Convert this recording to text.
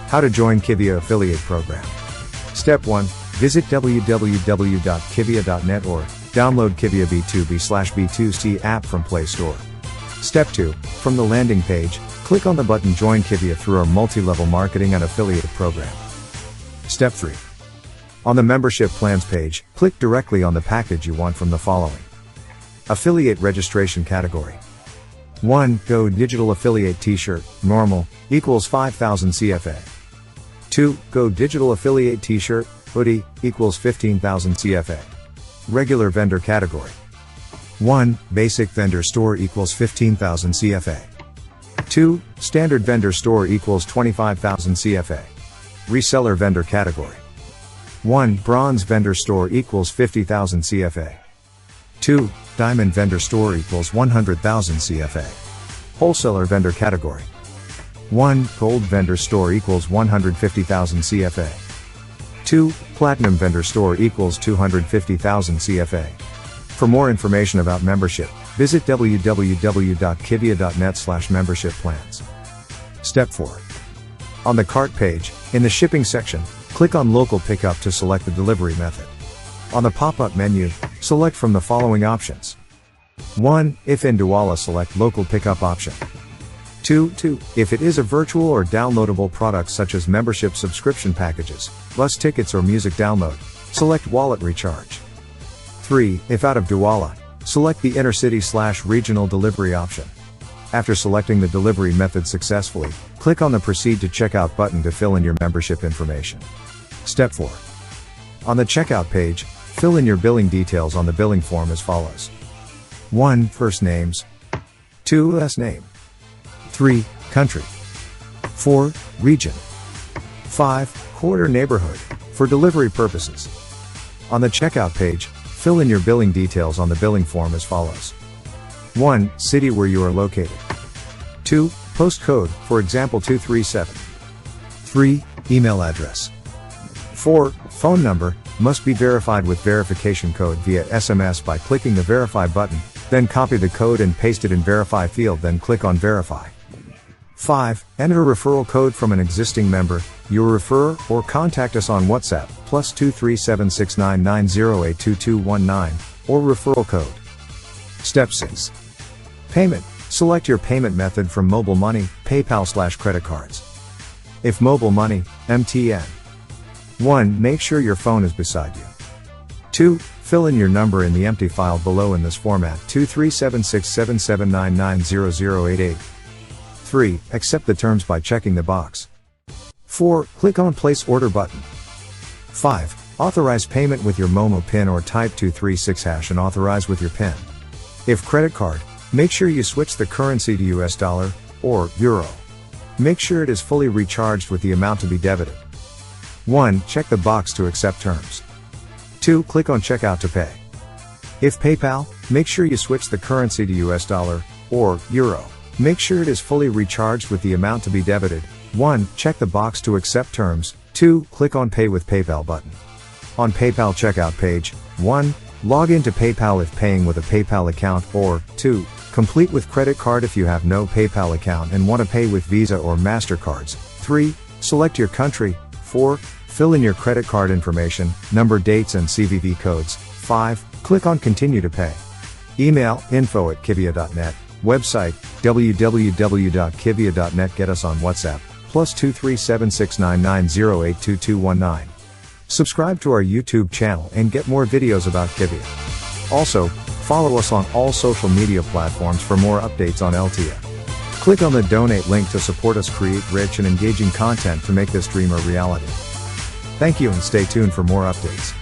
How to join KIVEA affiliate program. Step 1. Visit www.kivea.net or download KIVEA B2B/B2C app from Play Store. Step 2. From the landing page, click on the button Join KIVEA through our multi-level marketing and affiliate program. Step 3. On the membership plans page, click directly on the package you want from the following. Affiliate registration category. 1. Go Digital Affiliate T-shirt, normal, equals 5,000 CFA. 2. Go Digital Affiliate T-shirt, hoodie, equals 15,000 CFA. Regular vendor category. 1. Basic vendor store equals 15,000 CFA. 2. Standard vendor store equals 25,000 CFA. Reseller vendor category. 1. Bronze vendor store equals 50,000 CFA. 2. Diamond vendor store equals 100,000 CFA. Wholesaler vendor category. 1. Gold vendor store equals 150,000 CFA. 2. Platinum vendor store equals 250,000 CFA. For more information about membership, visit www.kivea.net/membership plans. Step 4. On the cart page, in the shipping section, click on Local Pickup to select the delivery method. On the pop-up menu, select from the following options. 1. If in Douala, select Local Pickup option. 2. If it is a virtual or downloadable product such as membership subscription packages, bus tickets or music download, select Wallet Recharge. 3. If out of Douala, select the intercity/regional delivery option. After selecting the delivery method successfully, click on the Proceed to Checkout button to fill in your membership information. Step 4. On the checkout page, fill in your billing details on the billing form as follows. 1. First names. 2. Last name. 3. Country. 4. Region. 5. Quarter neighborhood, for delivery purposes. On the checkout page, fill in your billing details on the billing form as follows. 1. City where you are located. 2. Postcode, for example 237. 3. Email address. 4. Phone number, must be verified with verification code via SMS by clicking the Verify button, then copy the code and paste it in Verify field, then click on Verify. 5. Enter a referral code from an existing member, your referrer, or contact us on WhatsApp, +2376990822219, or referral code. Step 6. Payment. Select your payment method from mobile money, PayPal/credit cards. If mobile money, MTN. 1. Make sure your phone is beside you. 2. Fill in your number in the empty file below in this format 2376779900088. 3. Accept the terms by checking the box. 4. Click on Place Order button. 5. Authorize payment with your Momo PIN or type 236# and authorize with your PIN. If credit card, make sure you switch the currency to US dollar or euro. Make sure it is fully recharged with the amount to be debited. 1. Check the box to accept terms. 2. Click on Checkout to pay. If PayPal, make sure you switch the currency to US dollar or euro. Make sure it is fully recharged with the amount to be debited. 1. Check the box to accept terms. 2. Click on Pay with PayPal button. On PayPal checkout page, 1. Log into PayPal if paying with a PayPal account, or 2. Complete with credit card if you have no PayPal account and want to pay with Visa or MasterCards. 3. Select your country. 4. Fill in your credit card information, number, dates and CVV codes. 5. Click on Continue to pay. Email info@kivea.net. Website www.kivea.net. Get us on WhatsApp +2376990822219. Subscribe to our YouTube channel and get more videos about KIVEA. Also, follow us on all social media platforms for more updates on LTIA. Click on the donate link to support us create rich and engaging content to make this dream a reality. Thank you and stay tuned for more updates.